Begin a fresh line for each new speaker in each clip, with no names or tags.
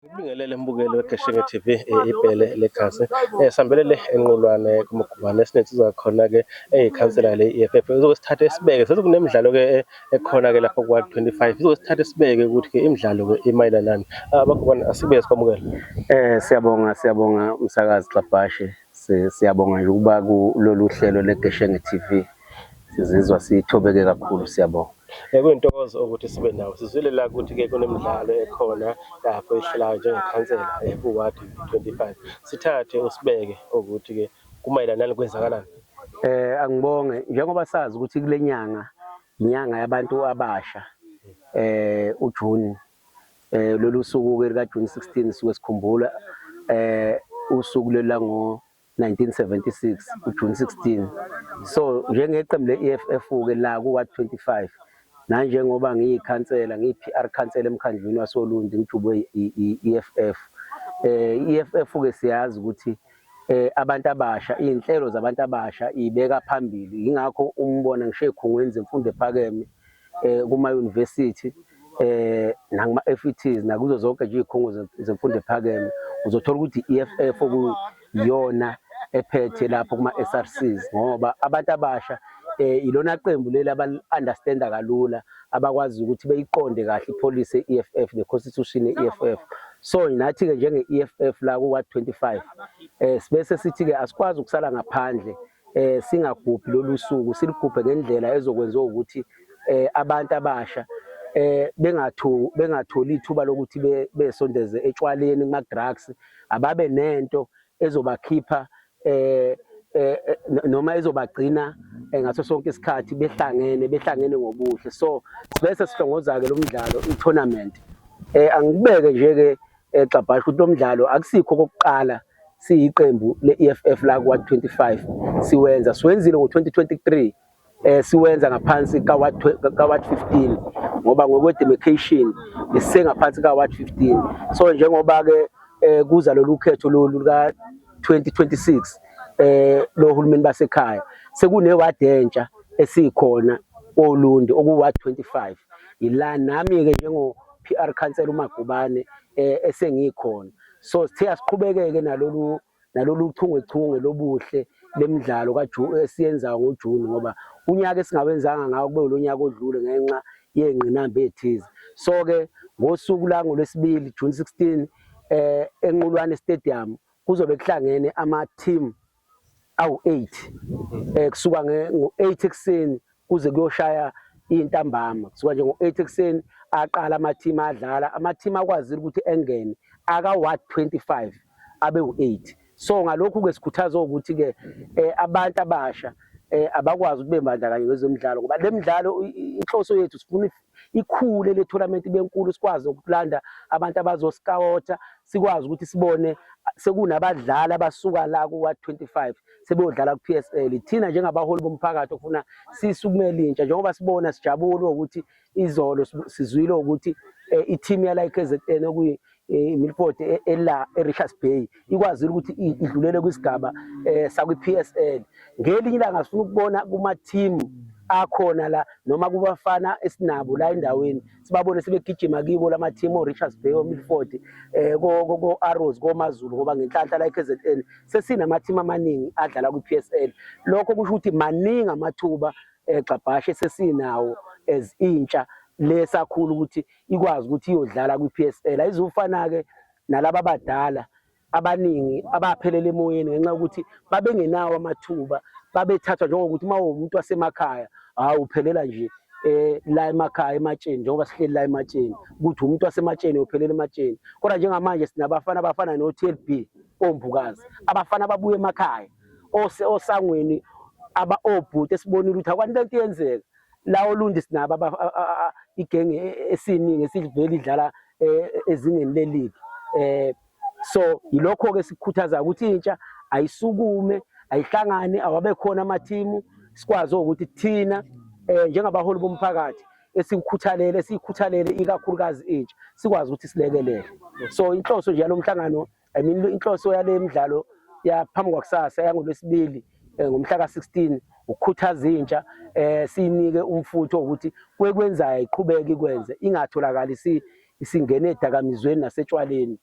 Ngibingelele mbukeli weGeshengi TV ibhele lekhasi. Sihambelele enqolwane kuMagubane sinensizwa khona-ke eyikhansela le-EFF. Izokuthatha isibeke sekunemidlalo-ke ekhona-ke lapho ku-World 25. Izokuthatha isibeke ukuthi-ke imidlalo-ke imayelana nani. Magubane asibeke sikwamukela.
Siyabonga umsakazi Xabhashe. Siyabonga nje ukuba kulolu hlelo leGeshengi TV. Sizizwa sithobeke kakhulu, siyabonga.
Kuyintokozo ukuthi sibe nawo. Sizwile la ukuthi-ke kunemidlalo ekhona lapho ehlelayo njengekhansela ku-World 25. Sithathe usibeke ukuthi-ke kumayelana nani kwenzakalani.
Angibonge njengoba sazi ukuthi kule nyanga inyanga yabantu abasha uJuni lolu suku lika June 16 suke sikhumbula usuku lelango 1976 uJune 16. So njengeqembu le-EFF ke la ku 25 nanjengoba ngiyikhansela ngiyi-PR khansela emkhandlwini wasoLundi ngijubwe i-EFF. I-EFF ke siyazi ukuthi abantu abasha inhlelo zabantu abasha ibeka phambili, ingakho umbona ngisho ekhungweni zemfundo ephakeme kuma university nakuma FETs nakuzo zonke nje izikhungo zemfundo ephakeme uzothola ukuthi i-EFF okuyiyona ephethe lapho kuma SRCs ngoba abantu abasha ilona qembu leli aba-understanda kalula abakwazi ukuthi beyiqonde kahle ipolicy ye-EFF ne-constitution ye-EFF. So nathi ke njenge-EFF la ku 25 sibese sithi ke asikwazi ukusala ngaphandle singagubhi lolu suku siligubhe ngendlela ezokwenza ukuthi abantu abasha bengatholi ithuba lokuthi besondeze etshwaleni kuma drugs, ababe nento ezobakhipha noma ezobagcina ngaso sonke isikhathi behlangene ngobuhle. So sibese sihlongoza ke lo mdlalo i-tournament. Angibeke nje ke Xabhashe ukuthi lo mdlalo akusikho kokuqala siyiqembu le-EFF la ku 25 siwenzile ngo-2023 siwenza ngaphansi ka-Ward 15 ngoba ngokwe-demarcation isengaphansi ka-Ward 15. So njengoba ke kuza lolu khetho lolu luka 2026 lohulumeni basekhaya sekuneward entsha esikhona oLundi oku-Ward 25 ila nami ke njengo PR khansela uMagubane esengikhona. So sithe asiqhubekeke nalolu chungechunge lobuhle lemidlalo esiyenzayo ngoJuni ngoba unyaka esingawenzanga ngawo kube ulonyaka odlule ngenxa yengqinamba ethize. So ke ngosuku la ngolwesibili June 16 enqolwane stadium kuzobe kuhlangene ama-team awu-8 kusuka ngo-8 ekuseni kuze kuyoshaya intambama. Kusuka nje ngo-8 ekuseni aqala ama-team adlala, ama-team akwazile ukuthi engene aka-Ward 25 abe u-8. So ngalokhu ke sikhuthaza ukuthi ke abantu abasha abakwazi ukuthi bembandakanye kwezemidlalo ngoba le midlalo inhloso yethu sifuna ikhule le tournament benkulu, sikwazi ukulanda abantu abazoskawotha, sikwazi ukuthi sibone sekunabadlali abasuka la ku-Ward 25 sebeyodlala ku-PSL. Thina njengabaholi bomphakathi ofuna sisukumele intsha njengoba sibona sijabule ukuthi izolo sizwile ukuthi i-team yala KZN okuyi Milford ela eRichards Bay ikwazile ukuthi idlulele kwisigaba sakwi-PSL. Ngelinye ilanga sifuna ukubona kuma-team akhona la noma kubafana esinabo la endaweni sibabone sebegijima kibo lama-team o-Richards Bay o-Milford ko-Arrows koMaZulu ngoba ngenhlanhla la KZN sesinama-team amaningi adlala kwi-PSL. Lokho kusho ukuthi maningi amathuba Xabhashe sesinawo as intsha lesakhulu ukuthi ikwazi ukuthi iyodlala kwi-PSL. Ayizufana-ke nalaba abadala abaningi abaphelele emoyeni ngenxa yokuthi babengenawo amathuba, babethathwa njengokuthi uma umuntu wasemakhaya uphelela nje la emakhaya ematsheni njengoba sihleli la ematsheni ukuthi umuntu wasematsheni uphelela ematsheni. Kodwa njengamanje sinabafana abafana no-TLB oMbukazi, abafana ababuya emakhaya osangweni obhuti esibonile ukuthi akwanto lento yenzeka la oLundi sinabo igenge esiningi esivele idlala ezingeni leligi. So yilokho ke sikukhuthaza ukuthi intsha ayisukume ayihlangane awabe khona ama-team sikwazi ukuthi thina njengabaholi bomphakathi esikhuthalele ikakhulukazi intsha sikwazi ukuthi silekelele. So inhloso nje yalomhlangano inhloso yale midlalo yaphambi kwakusasa yangoLwesibili ngomhla ka-16 ukukhuthaza intsha sinike umfutho ukuthi kwekwenzayo iqhubeke ikwenze ingatholakali isingene edakamizweni nasetshwaleni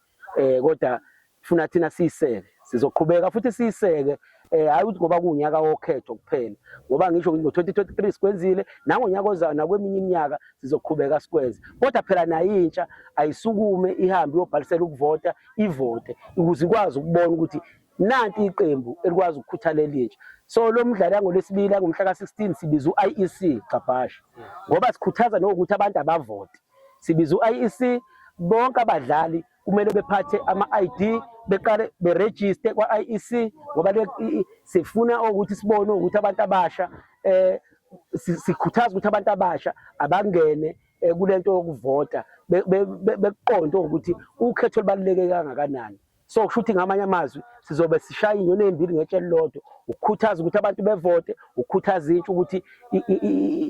kodwa funa thina siyiseke, sizoqhubeka futhi siyiseke, hayi ukuthi ngoba kuunyaka wokhetho kuphela, ngoba ngisho ngo-2023 sikwenzile, nangonyaka ozayo nakweminye iminyaka sizoqhubeka sikwenze. Kodwa phela nayo intsha ayisukume ihambe iyobhalisela ukuvota, ivote ukuze ikwazi ukubona ukuthi nanti iqembu elikwazi ukukhuthalela intsha. So lo mdlalo yangoLwesibili ngomhla ka-16 sibiza u-IEC Gqabhasha, ngoba sikhuthaza nokuthi abantu abavote. Sibiza u-IEC, bonke abadlali kumele bephathe ama-ID, beqale berejiste kwa-IEC, ngoba sifuna ukuthi sibone ukuthi abantu abasha sikhuthaza ukuthi abantu abasha abangene kulento yokuvota, beqonde ukuthi ukhetho lubaluleke kangakanani. So kusho ukuthi ngamanye amazwi sizobe sishaya inyoni ezimbili ngetshe elilodwa, ukukhuthaza ukuthi abantu bevote, ukukhuthaza intsha ukuthi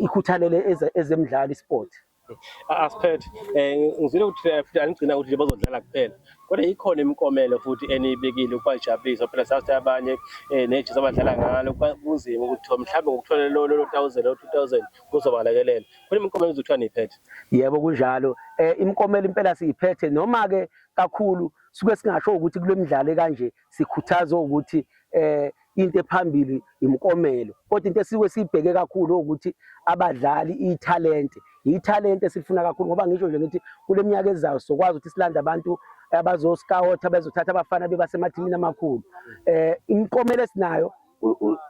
ikhuthalele ezemidlalo, isport.
Asiphethe ngizwile ukuthi futhi anigcina ukuthi nje bazodlala kuphela, kodwa ikhona imikomelo futhi eniyibekile ukubajabulisa phela sathi abanye nejezi abadlala ngalo kunzima ukuthi mhlawumbe ngokuthola lo 1000 lo 2000 kuzobalekelela. Khona imikomelo ezothiwa niyiphethe?
Yebo kunjalo, imikomelo impela siyiphethe, noma ke kakhulu suke singasho ukuthi kule midlalo kanje sikhuthaza ukuthi into ephambili imikomelo, kodwa into esike sibheke kakhulu ukuthi abadlali ithalente esifuna kakhulu, ngoba ngisho nje ngithi kule minyaka ezayo sokwazi ukuthi silanda abantu abazo-scout abazothatha abafana bebasemathimini amakhulu. Imikomelo esinayo,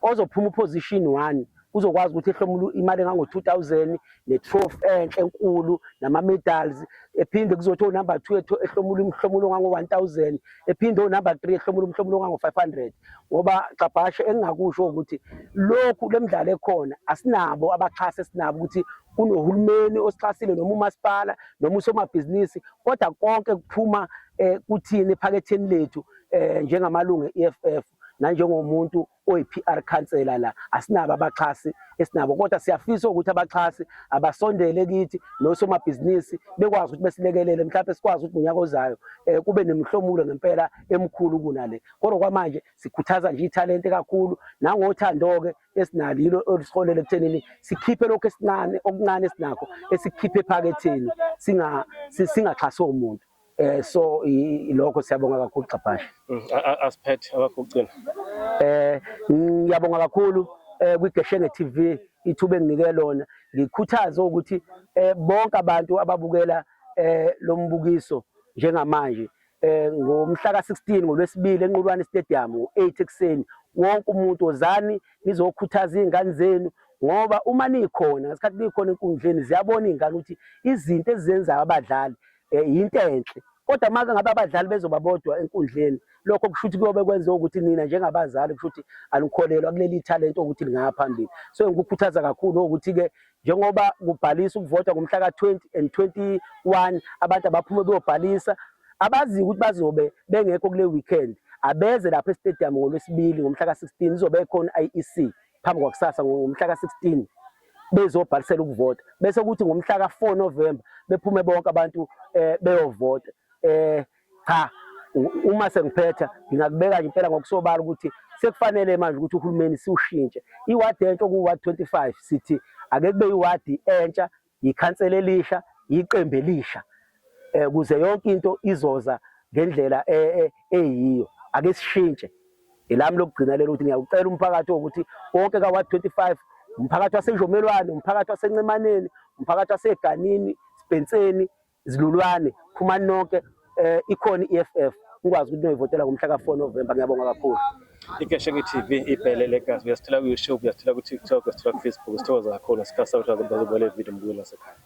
ozophuma uposition 1 uzokwazi ukuthi ehlomula imali engango-2000 ne-trophy enhle enkulu nama-medals, ephinde kuzothi onumber 2 ehlomula umhlomulo ongango-1000, ephinde onumber 3 ehlomula umhlomulo ongango-500. Ngoba Gqabhasha engingakusho ukuthi lokhu le midlalo ekhona asinabo abaxhasi esinabo ukuthi kunohulumeni osixhasile noma umasipala noma usomabhizinisi, kodwa konke kuphuma kuthini ephaketheni lethu njengamalungu e-EFF nanjengomuntu oyi-PR councillor la. Asinabo abaxhasi esinabo, kodwa siyafisa ukuthi abaxhasi abasondele kithi nosomabhizinisi bekwazi ukuthi besilekelele, mhlawumbe sikwazi ukuthi ngonyaka ozayo kube nemihlomulo ngempela emkhulu kunale. Kodwa kwamanje sikhuthaza nje ithalente kakhulu, nangothando-ke esinalo yilo olusiholele ekuthenini sikhiphe lokhu okuncane esinakho esikhiphe ephaketheni, singaxhasi umuntu. So ilokho siyabonga kakhulu Gqabhasha.
Asiphethe abafugcina.
Ngiyabonga kakhulu kwiGeshenge TV ithuba enginike lona, ngikhuthaza ukuthi bonke abantu ababukela lo mbukiso njengamanje ngomhla ka-16 ngoLwesibili eNqulwane Stadium ngo-8 ekuseni, wonke umuntu wozani nizokhuthaza izingane zenu, ngoba uma nikhona ngesikhathi nikhona enkundleni ziyabona izingane ukuthi izinto ezizenzayo abadlali into enhle. Kodwa manje ngabe abadlali bezoba bodwa enkundleni, lokho kusho ukuthi kuyobe kwenziwa ukuthi nina njengabazali kusho ukuthi anikholelwa kuleli talent ukuthi lingaphambili. So ngikukhuthaza kakhulu ukuthi-ke njengoba kubhalisa ukuvota ngomhla ka-20 and 21 abantu abaphume beyobhalisa, abaziyo ukuthi bazobe bengekho kule weekend abeze lapha e-stadium ngoLwesibili ngomhla ka-16 izobe khona IEC phambi kwakusasa ngomhla ka-16 bezobhalisela ukuvota, bese kuthi ngomhla ka-4 November bephume bonke abantu beyovota. Cha, uma sengiphetha ngingakubeka nje impela ngokusobala ukuthi sekufanele manje ukuthi uhulumeni siwushintshe iwadi entsha okuwadi 25, sithi ake kube iwadi entsha, ikhansela elisha, iqembu elisha, ukuze yonke into izoza ngendlela eyiyo. Ake sishintshe. Ilami lokugcina lelo ukuthi ngiyawucela umphakathi ukuthi wonke ka-wadi 25, umphakathi waseNjomelwane, umphakathi waseNcimaneni, umphakathi waseGanini, Sibhenseni, Zilulwane, Khumani nonke, ikhona i-EFF ukwazi ukuthi noyivotela ngomhla ka-4 November. Ngiyabonga kakhulu.
iGeshenge TV ibhele legazi uyasithola ku-YouTube, uyasithola ku-TikTok, uyasithola ku-Facebook, sithokoza kakhulu ngesikhathi sabathola bazobona le video mbukela sekhaya.